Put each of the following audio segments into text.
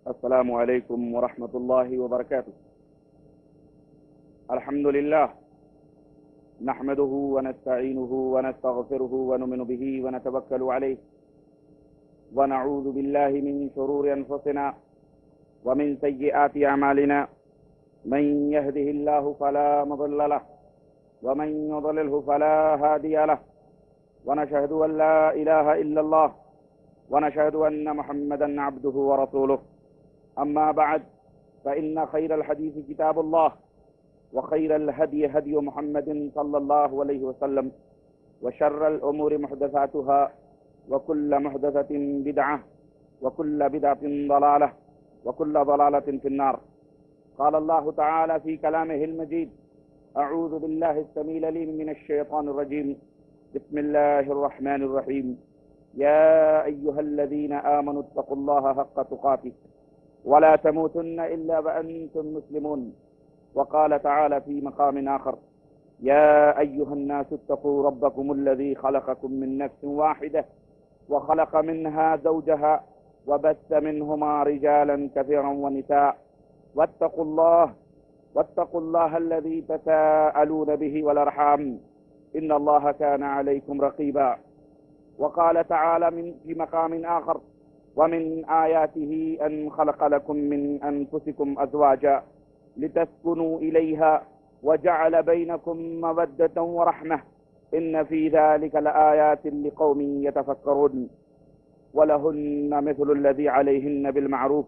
السلام علیکم ورحمۃ اللہ وبرکاتہ۔ الحمد للہ نحمده ونستعینه ونستغفره ونؤمن به ونتوکل علیہ ونعوذ باللہ من شرور انفسنا ومن سیئات اعمالنا من يهده الله فلا مضل له ومن يضلله فلا هادي له ونشهد ان لا اله الا الله ونشهد ان محمدا عبده ورسوله أما بعد فإن خير الحديث كتاب الله وخير الهدي هدي محمد صلى الله عليه وسلم وشر الأمور محدثاتها وكل محدثة بدعة وكل بدعة ضلالة وكل ضلالة في النار. قال الله تعالى في كلامه المجيد: أعوذ بالله السميع العليم من الشيطان الرجيم. بسم الله الرحمن الرحيم. يا أيها الذين آمنوا اتقوا الله حق تقاته ولا تموتن إلا وأنتم مسلمون. وقال تعالى في مقام آخر: يا أيها الناس اتقوا ربكم الذي خلقكم من نفس واحدة وخلق منها زوجها وبث منهما رجالا كثيرا ونساء واتقوا الله الذي تساءلون به والأرحام إن الله كان عليكم رقيبا. وقال تعالى في مقام آخر: ومن آياته أن خلق لكم من أنفسكم أزواجا لتسكنوا إليها وجعل بينكم مودة ورحمة إن في ذلك لآيات لقوم يتفكرون. ولهن مثل الذي عليهن بالمعروف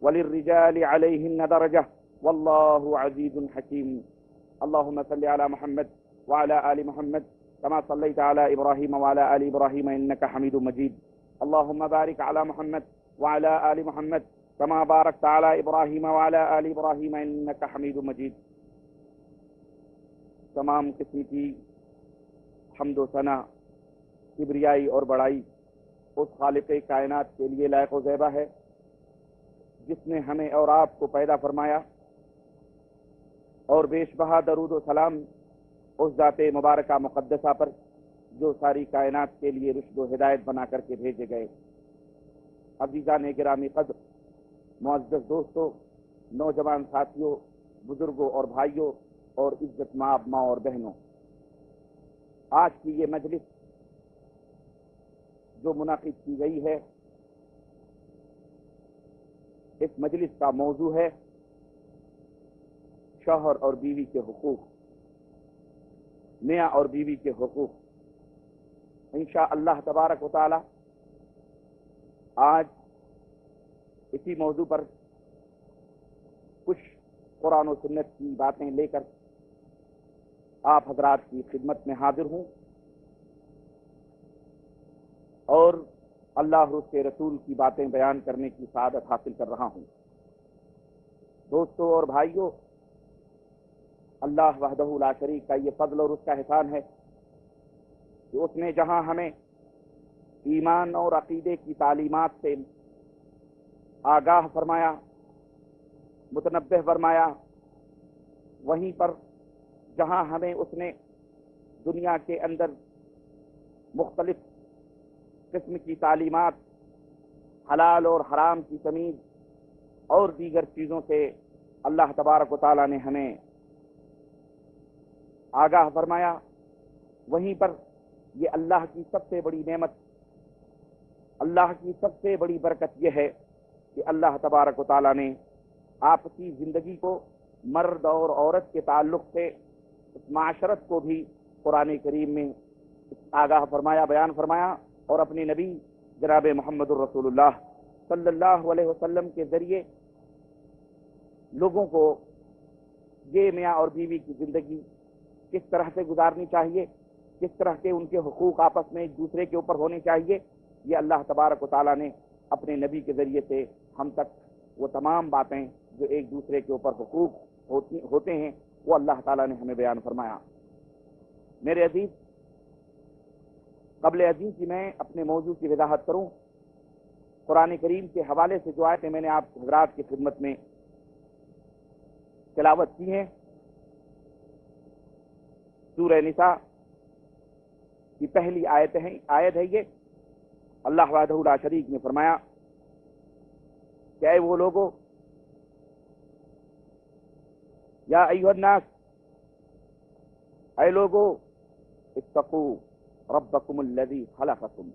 وللرجال عليهن درجة والله عزيز حكيم. اللهم صل على محمد وعلى آل محمد كما صليت على إبراهيم وعلى آل إبراهيم إنك حميد مجيد. اللهم بارك على محمد وعلى آل محمد كما باركت على إبراهيم وعلى آل إبراهيم إنك حميد مجيد. تمام قسم کی حمد و ثنا، کبریائی اور بڑائی اس خالق کائنات کے لیے لائق و زیبہ ہے جس نے ہمیں اور آپ کو پیدا فرمایا، اور بیش بہا درود و سلام اس ذات مبارکہ مقدسہ پر جو ساری کائنات کے لیے رشد و ہدایت بنا کر کے بھیجے گئے۔ عزیزان گرامی قدر، معزز دوستوں، نوجوان ساتھیوں، بزرگوں اور بھائیوں اور عزت مآب ماں اور بہنوں، آج کی یہ مجلس جو منعقد کی گئی ہے، اس مجلس کا موضوع ہے شوہر اور بیوی کے حقوق، میاں اور بیوی کے حقوق۔ انشاء اللہ تبارک و تعالی آج اسی موضوع پر کچھ قرآن و سنت کی باتیں لے کر آپ حضرات کی خدمت میں حاضر ہوں، اور اللہ اور اس کے رسول کی باتیں بیان کرنے کی سعادت حاصل کر رہا ہوں۔ دوستوں اور بھائیوں، اللہ وحدہ لا شریک کا یہ فضل اور اس کا احسان ہے کہ اس نے جہاں ہمیں ایمان اور عقیدے کی تعلیمات سے آگاہ فرمایا، متنبہ فرمایا، وہیں پر جہاں ہمیں اس نے دنیا کے اندر مختلف قسم کی تعلیمات، حلال اور حرام کی تمیز اور دیگر چیزوں سے اللہ تبارک و تعالیٰ نے ہمیں آگاہ فرمایا، وہیں پر یہ اللہ کی سب سے بڑی نعمت، اللہ کی سب سے بڑی برکت یہ ہے کہ اللہ تبارک و تعالیٰ نے آپسی زندگی کو مرد اور عورت کے تعلق سے اس معاشرت کو بھی قرآن کریم میں آگاہ فرمایا، بیان فرمایا، اور اپنے نبی جناب محمد الرسول اللہ صلی اللہ علیہ وسلم کے ذریعے لوگوں کو یہ میاں اور بیوی کی زندگی کس طرح سے گزارنی چاہیے، کس طرح کے ان کے حقوق آپس میں ایک دوسرے کے اوپر ہونے چاہیے، یہ اللہ تبارک و تعالیٰ نے اپنے نبی کے ذریعے سے ہم تک وہ تمام باتیں جو ایک دوسرے کے اوپر حقوق ہوتے ہیں وہ اللہ تعالیٰ نے ہمیں بیان فرمایا۔ میرے عزیز، قبل عزیز کی میں اپنے موضوع کی وضاحت کروں، قرآن کریم کے حوالے سے جو آیتیں میں نے آپ حضرات کی خدمت میں تلاوت کی ہیں، سورہ نساء کی پہلی آیت ہے یہ۔ اللہ وحدہ لا شریک نے فرمایا: کہ اے وہ لوگو، یا ایھا الناس، اے لوگو، اتقوا ربکم الذی خلقکم،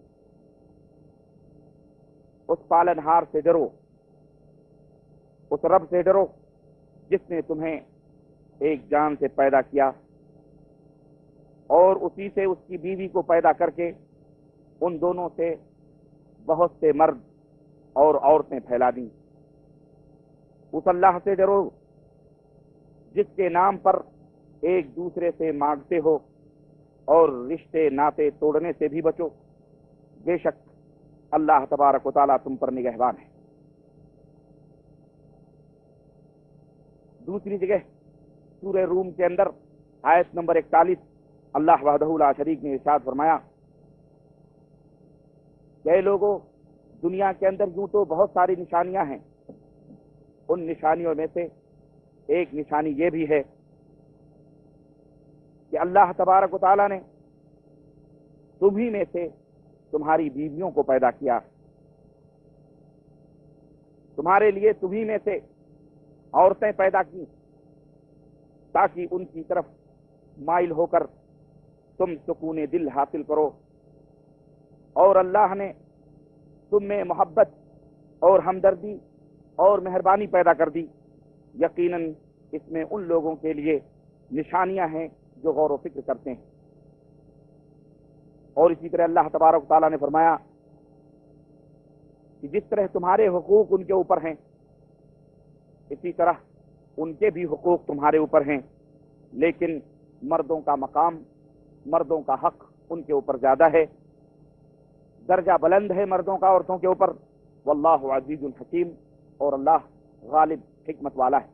اس پالنہار سے ڈرو، اس رب سے ڈرو جس نے تمہیں ایک جان سے پیدا کیا اور اسی سے اس کی بیوی کو پیدا کر کے ان دونوں سے بہت سے مرد اور عورتیں پھیلا دیں۔ اس اللہ سے ڈرو جس کے نام پر ایک دوسرے سے مانگتے ہو، اور رشتے ناطے توڑنے سے بھی بچو، بے شک اللہ تبارک و تعالیٰ تم پر نگہبان ہے۔ دوسری جگہ سورہ روم کے اندر آیت نمبر 41 اللہ وحدہ لا شریک نے ارشاد فرمایا کہ اے لوگوں، دنیا کے اندر یوں تو بہت ساری نشانیاں ہیں، ان نشانیوں میں سے ایک نشانی یہ بھی ہے کہ اللہ تبارک و تعالیٰ نے تمہیں میں سے تمہاری بیویوں کو پیدا کیا، تمہارے لیے تمہیں میں سے عورتیں پیدا کی تاکہ ان کی طرف مائل ہو کر تم سکون دل حاصل کرو، اور اللہ نے تم میں محبت اور ہمدردی اور مہربانی پیدا کر دی۔ یقیناً اس میں ان لوگوں کے لیے نشانیاں ہیں جو غور و فکر کرتے ہیں۔ اور اسی طرح اللہ تبارک و تعالیٰ نے فرمایا کہ جس طرح تمہارے حقوق ان کے اوپر ہیں، اسی طرح ان کے بھی حقوق تمہارے اوپر ہیں، لیکن مردوں کا مقام، مردوں کا حق ان کے اوپر زیادہ ہے، درجہ بلند ہے مردوں کا عورتوں کے اوپر۔ واللہ عزیز الحکیم، اور اللہ غالب حکمت والا ہے۔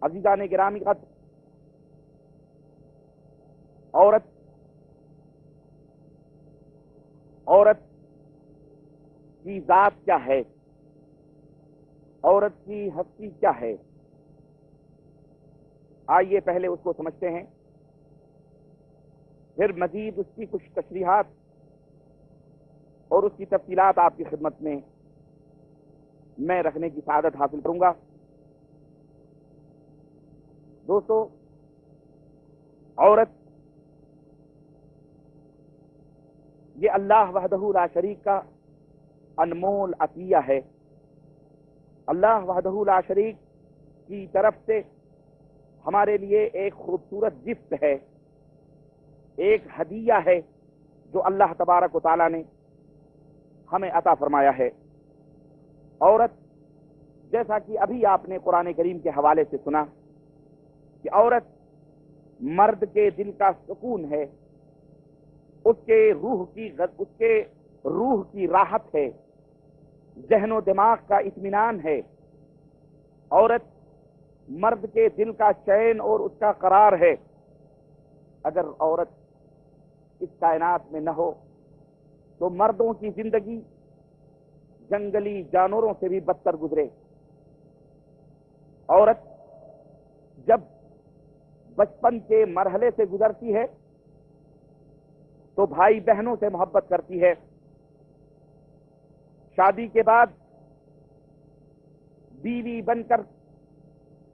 عزیزان گرامی قدر، عورت کی ذات کیا ہے، عورت کی ہستی کیا ہے، آئیے پہلے اس کو سمجھتے ہیں، پھر مزید اس کی کچھ تشریحات اور اس کی تفصیلات آپ کی خدمت میں میں رکھنے کی سعادت حاصل کروں گا۔ دوستو، عورت یہ اللہ وحدہ لا شریک کا انمول عطیہ ہے۔ اللہ وحدہ لا شریک کی طرف سے ہمارے لیے ایک خوبصورت گفٹ ہے، ایک ہدیہ ہے جو اللہ تبارک و تعالیٰ نے ہمیں عطا فرمایا ہے۔ عورت، جیسا کہ ابھی آپ نے قرآن کریم کے حوالے سے سنا کہ عورت مرد کے دل کا سکون ہے، اس کے روح کی راحت ہے، ذہن و دماغ کا اطمینان ہے۔ عورت مرد کے دل کا چین اور اس کا قرار ہے۔ اگر عورت اس کائنات میں نہ ہو تو مردوں کی زندگی جنگلی جانوروں سے بھی بدتر گزرے۔ عورت جب بچپن کے مرحلے سے گزرتی ہے تو بھائی بہنوں سے محبت کرتی ہے، شادی کے بعد بیوی بن کر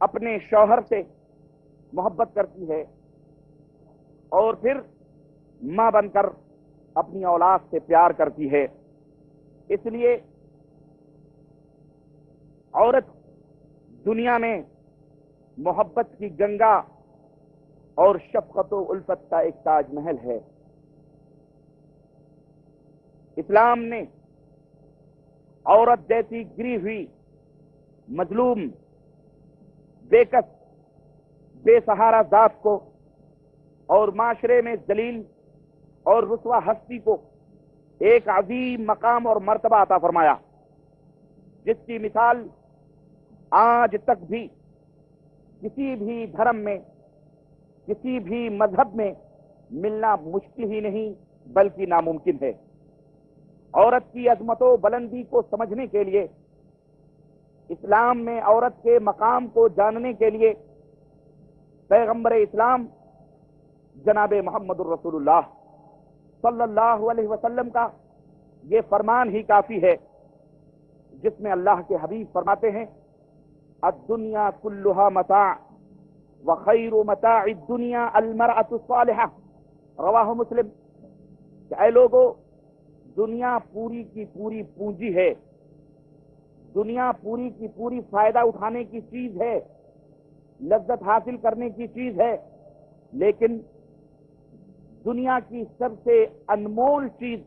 اپنے شوہر سے محبت کرتی ہے، اور پھر ماں بن کر اپنی اولاد سے پیار کرتی ہے۔ اس لیے عورت دنیا میں محبت کی گنگا اور شفقت و الفت کا ایک تاج محل ہے۔ اسلام نے عورت جیسی گری ہوئی، مظلوم، بے کس، بے سہارا ذات کو اور معاشرے میں ذلیل اور رسوا ہستی کو ایک عظیم مقام اور مرتبہ عطا فرمایا، جس کی مثال آج تک بھی کسی بھی دھرم میں، کسی بھی مذہب میں ملنا مشکل ہی نہیں بلکہ ناممکن ہے۔ عورت کی عظمت و بلندی کو سمجھنے کے لیے، اسلام میں عورت کے مقام کو جاننے کے لیے پیغمبر اسلام جناب محمد الرسول اللہ صلی اللہ علیہ وسلم کا یہ فرمان ہی کافی ہے: جس میں اللہ کے حبیب فرماتے ہیں الدنیا کلھا متاع وخیر متاع الدنیا المرأة الصالحہ، رواہ مسلم، کہ اے لوگو، دنیا پوری کی پوری پونجی ہے، دنیا پوری کی پوری فائدہ اٹھانے کی چیز ہے، لذت حاصل کرنے کی چیز ہے، لیکن دنیا کی سب سے انمول چیز،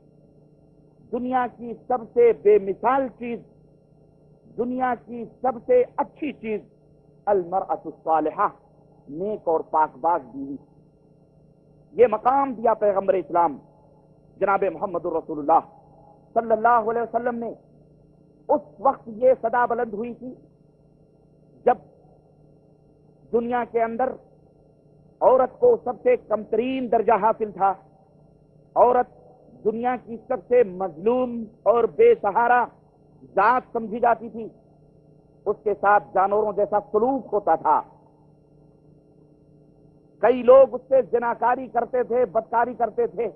دنیا کی سب سے بے مثال چیز، دنیا کی سب سے اچھی چیز المرأة الصالحہ، نیک اور پاک باز بیوی۔ یہ مقام دیا پیغمبر اسلام جناب محمد الرسول اللہ صلی اللہ علیہ وسلم نے۔ اس وقت یہ صدا بلند ہوئی تھی جب دنیا کے اندر عورت کو سب سے کم ترین درجہ حاصل تھا، عورت دنیا کی سب سے مظلوم اور بے سہارا ذات سمجھی جاتی تھی، اس کے ساتھ جانوروں جیسا سلوک ہوتا تھا، کئی لوگ اس سے زناکاری کرتے تھے، بدکاری کرتے تھے،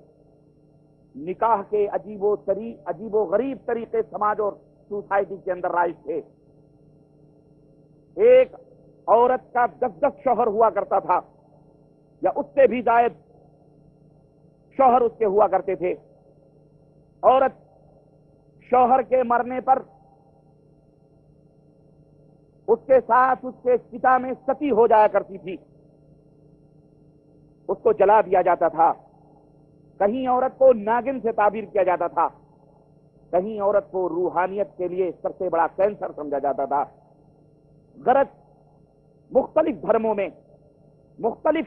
نکاح کے عجیب و غریب طریقے سماج اور سوسائٹی کے اندر رائج تھے۔ ایک عورت کا 10 شوہر ہوا کرتا تھا یا اس سے بھی زائد شوہر اس کے ہوا کرتے تھے۔ عورت شوہر کے مرنے پر اس کے ساتھ اس کے چتا میں ستی ہو جایا کرتی تھی، اس کو جلا دیا جاتا تھا۔ کہیں عورت کو ناگن سے تعبیر کیا جاتا تھا، کہیں عورت کو روحانیت کے لیے سب سے بڑا کینسر سمجھا جاتا تھا۔ غرض مختلف دھرموں میں، مختلف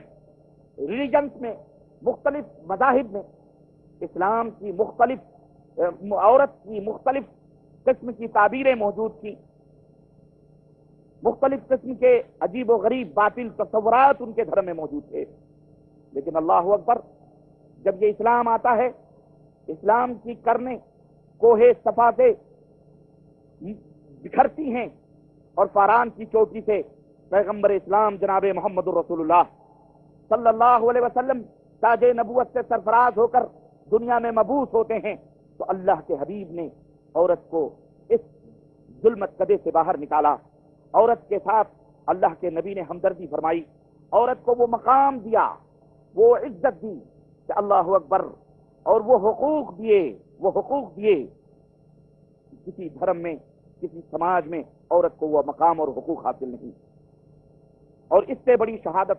ریلیجنس میں، مختلف مذاہب میں اسلام کی مختلف عورت کی مختلف قسم کی تعبیریں موجود تھیں، مختلف قسم کے عجیب و غریب باطل تصورات ان کے دھرم میں موجود تھے۔ لیکن اللہ اکبر، جب یہ اسلام آتا ہے، اسلام کی کرنے کوہ صفا سے بکھرتی ہیں اور فاران کی چوٹی سے پیغمبر اسلام جناب محمد الرسول اللہ صلی اللہ علیہ وسلم تاج نبوت سے سرفراز ہو کر دنیا میں مبعوث ہوتے ہیں، تو اللہ کے حبیب نے عورت کو اس ظلمت کدے سے باہر نکالا۔ عورت کے ساتھ اللہ کے نبی نے ہمدردی فرمائی، عورت کو وہ مقام دیا، وہ عزت دی کہ اللہ اکبر، اور وہ حقوق دیے۔ کسی دھرم میں، کسی سماج میں عورت کو وہ مقام اور حقوق حاصل نہیں۔ اور اس سے بڑی شہادت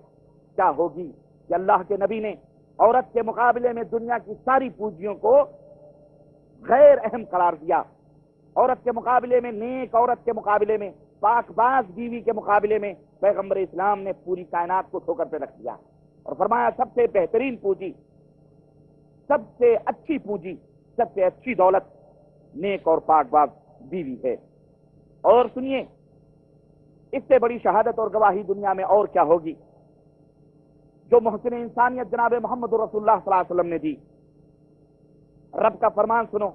کیا ہوگی کہ اللہ کے نبی نے عورت کے مقابلے میں دنیا کی ساری پونجیوں کو غیر اہم قرار دیا۔ عورت کے مقابلے میں، نیک عورت کے مقابلے میں، پاک باز بیوی کے مقابلے میں پیغمبر اسلام نے پوری کائنات کو ٹھوکر پہ رکھ دیا اور فرمایا سب سے بہترین پونجی، سب سے اچھی پونجی، سب سے اچھی دولت نیک اور پاک باز بیوی ہے۔ اور سنیے، اس سے بڑی شہادت اور گواہی دنیا میں اور کیا ہوگی جو محسن انسانیت جناب محمد رسول اللہ صلی اللہ علیہ وسلم نے دی۔ رب کا فرمان سنو،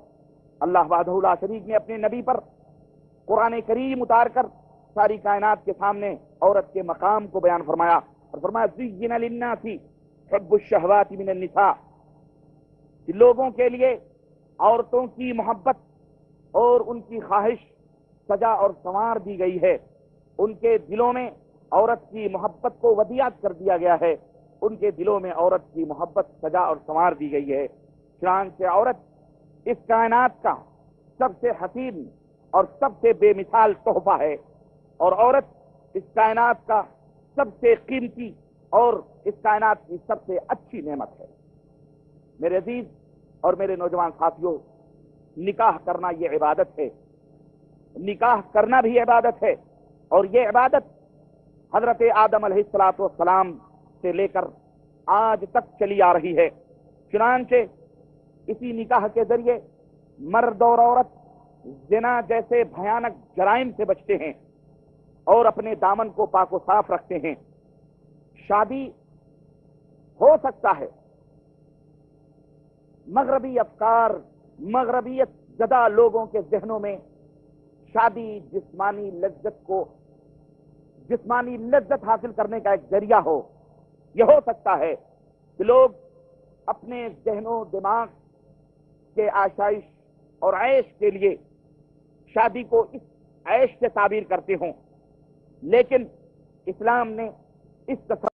اللہ وحدہ لا شریک نے اپنے نبی پر قرآن کریم اتار کر ساری کائنات کے سامنے عورت کے مقام کو بیان فرمایا اور فرمایا زین للناس حب الشہوات من النساء، کہ لوگوں کے لیے عورتوں کی محبت اور ان کی خواہش سجا اور سنوار دی گئی ہے، ان کے دلوں میں عورت کی محبت کو ودیعت کر دیا گیا ہے، ان کے دلوں میں عورت کی محبت سجا اور سنوار دی گئی ہے۔ چنانچہ عورت اس کائنات کا سب سے حسین اور سب سے بے مثال تحفہ ہے، اور عورت اس کائنات کا سب سے قیمتی اور اس کائنات کی سب سے اچھی نعمت ہے۔ میرے عزیز اور میرے نوجوان ساتھیوں، نکاح کرنا یہ عبادت ہے، نکاح کرنا بھی عبادت ہے، اور یہ عبادت حضرت آدم علیہ السلام سے لے کر آج تک چلی آ رہی ہے۔ چنانچہ اسی نکاح کے ذریعے مرد اور عورت زنا جیسے بھیانک جرائم سے بچتے ہیں اور اپنے دامن کو پاک و صاف رکھتے ہیں۔ شادی ہو سکتا ہے، مغربی افکار، مغربیت زدہ لوگوں کے ذہنوں میں شادی جسمانی لذت حاصل کرنے کا ایک ذریعہ ہو۔ یہ ہو سکتا ہے کہ لوگ اپنے ذہن و دماغ کے آشائش اور عیش کے لیے شادی کو اس عیش سے تعبیر کرتے ہوں، لیکن اسلام نے اس تصور